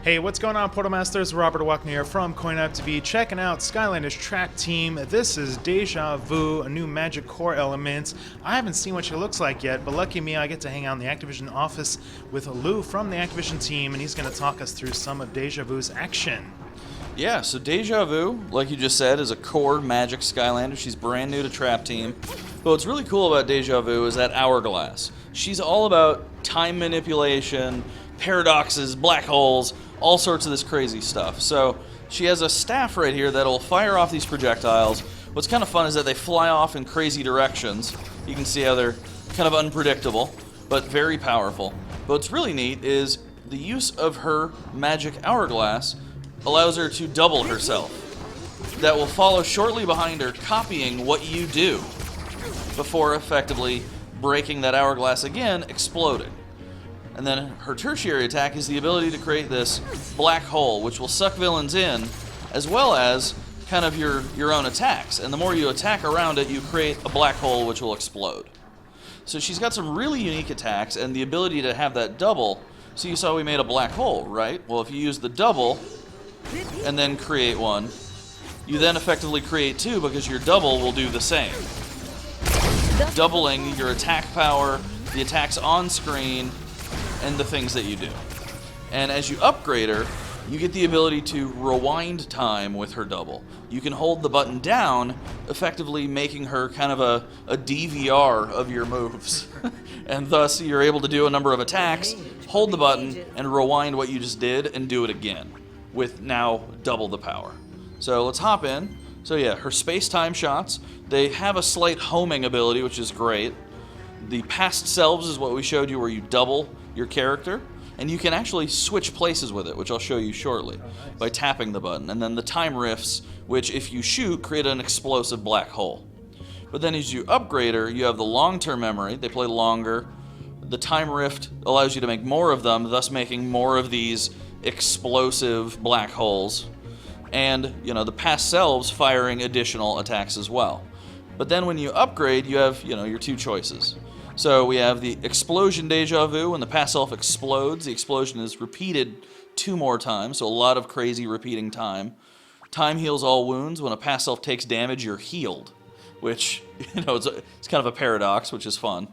Hey, what's going on, Portal Masters? Robert Welkner here from CoinOpTV, checking out Skylanders track team. This is Deja Vu, a new magic core element. I haven't seen what she looks like yet, but lucky me, I get to hang out in the Activision office with Lou from the Activision team, and he's going to talk us through some of Deja Vu's action. Yeah, so Deja Vu, like you just said, is a core magic Skylander. She's brand new to Trap Team. But what's really cool about Deja Vu is that hourglass. She's all about time manipulation, paradoxes, black holes, all sorts of this crazy stuff. So she has a staff right here that'll fire off these projectiles. What's kind of fun is that they fly off in crazy directions. You can see how they're kind of unpredictable, but very powerful. But what's really neat is the use of her magic hourglass allows her to double herself. That will follow shortly behind her, copying what you do, before effectively breaking that hourglass again, exploding. And then her tertiary attack is the ability to create this black hole, which will suck villains in, as well as kind of your own attacks. And the more you attack around it, you create a black hole which will explode. So she's got some really unique attacks, and the ability to have that double. So you saw we made a black hole, right? Well, if you use the double and then create one, you then effectively create two because your double will do the same. Doubling your attack power, the attacks on screen, and the things that you do. And as you upgrade her, you get the ability to rewind time with her double. You can hold the button down, effectively making her kind of a DVR of your moves. And thus you're able to do a number of attacks, hold the button, and rewind what you just did and do it again, with now double the power. So let's hop in. So yeah, her space-time shots, they have a slight homing ability, which is great. The past selves is what we showed you, where you double your character, and you can actually switch places with it, which I'll show you shortly, by tapping the button. And then the time rifts, which if you shoot, create an explosive black hole. But then as you upgrade her, you have the long-term memory, they play longer. The time rift allows you to make more of them, thus making more of these explosive black holes. And, you know, the past selves firing additional attacks as well. But then when you upgrade, you have, you know, your two choices. So we have the explosion Deja Vu. When the past self explodes, the explosion is repeated 2 more times, so a lot of crazy repeating time. Time heals all wounds. When a past self takes damage, you're healed, which, you know, it's kind of a paradox, which is fun.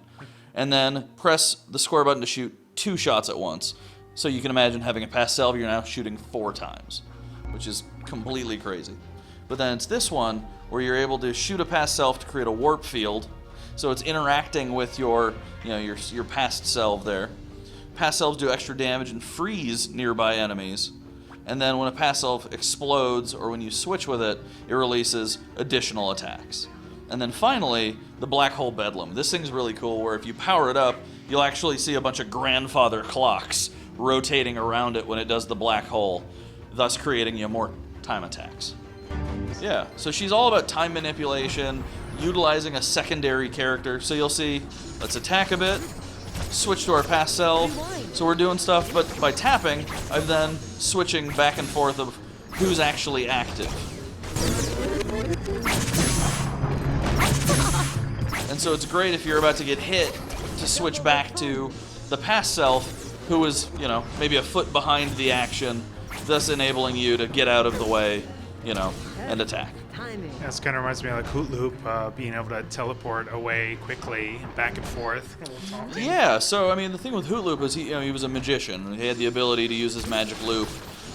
And then press the square button to shoot 2 shots at once. So you can imagine having a past self, you're now shooting 4 times, which is completely crazy. But then it's this one where you're able to shoot a past self to create a warp field. So it's interacting with your past self there. Past selves do extra damage and freeze nearby enemies. And then when a past self explodes, or when you switch with it, it releases additional attacks. And then finally, the black hole Bedlam. This thing's really cool, where if you power it up, you'll actually see a bunch of grandfather clocks rotating around it when it does the black hole, thus creating more time attacks. Yeah, so she's all about time manipulation, utilizing a secondary character. So you'll see, let's attack a bit, switch to our past self. So we're doing stuff, but by tapping, I'm then switching back and forth of who's actually active. And so it's great if you're about to get hit to switch back to the past self, who is, you know, maybe a foot behind the action, thus enabling you to get out of the way, you know, and attack. Yeah, this kind of reminds me of like Hoot Loop, being able to teleport away quickly, back and forth. Yeah, so I mean, the thing with Hoot Loop is he was a magician. He had the ability to use his magic loop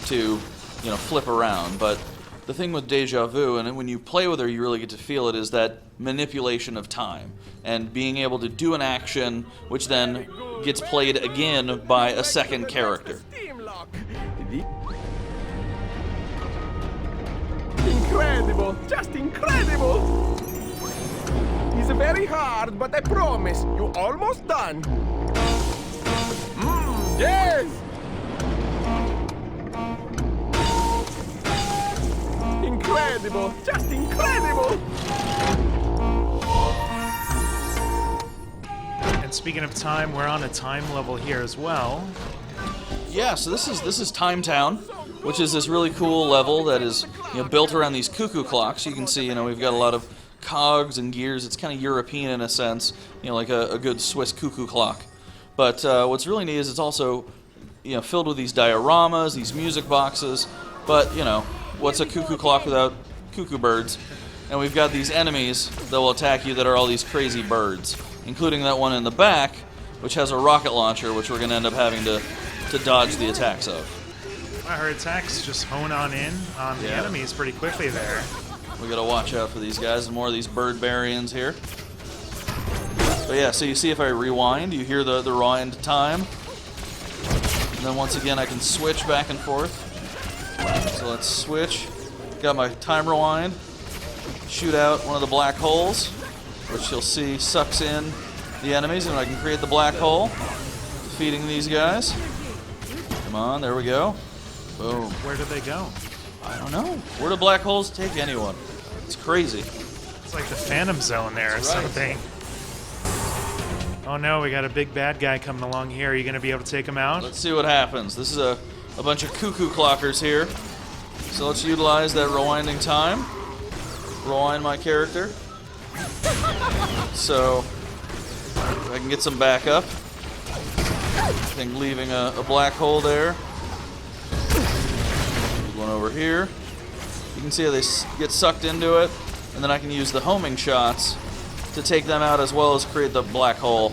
to, you know, flip around. But the thing with Deja Vu, and when you play with her, you really get to feel it, is that manipulation of time and being able to do an action, which then gets played again by a second character. Incredible! Just incredible! It's very hard, but I promise, you're almost done. Yes! Incredible! Just incredible! And speaking of time, we're on a time level here as well. Yeah, so this is Time Town, which is this really cool level that is, you know, built around these cuckoo clocks. You can see, you know, we've got a lot of cogs and gears. It's kind of European in a sense, you know, like a good Swiss cuckoo clock. But what's really neat is it's also filled with these dioramas, these music boxes. But what's a cuckoo clock without cuckoo birds? And we've got these enemies that will attack you that are all these crazy birds, including that one in the back, which has a rocket launcher, which we're going to end up having to dodge the attacks of. Her attacks just hone on in on the enemies pretty quickly there. We got to watch out for these guys and more of these bird barians here. But yeah, so you see if I rewind, you hear the rewind time. And then once again, I can switch back and forth. So let's switch. Got my time rewind. Shoot out one of the black holes, which you'll see sucks in the enemies, and I can create the black hole, defeating these guys. Come on, there we go. Boom. Where do they go? I don't know. Where do black holes take anyone? It's crazy. It's like the Phantom Zone there or something. Oh no, we got a big bad guy coming along here. Are you going to be able to take him out? Let's see what happens. This is a bunch of cuckoo clockers here. So let's utilize that rewinding time. Rewind my character. So I can get some backup. I think leaving a black hole there. One over here. You can see how they get sucked into it, and then I can use the homing shots to take them out as well as create the black hole,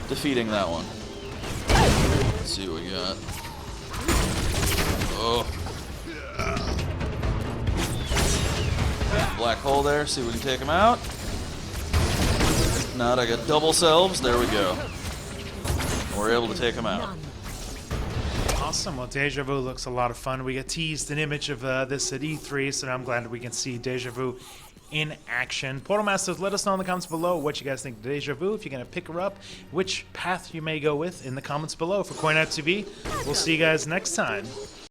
defeating that one. Let's see what we got. Oh. Black hole there, see if we can take him out. If not, I got double selves. There we go. We're able to take him out. Awesome. Well, Deja Vu looks a lot of fun. We got teased an image of this at E3, so now I'm glad that we can see Deja Vu in action. Portal Masters, let us know in the comments below what you guys think of Deja Vu, if you're going to pick her up, which path you may go with in the comments below. For CoinOpTV, we'll see you guys next time.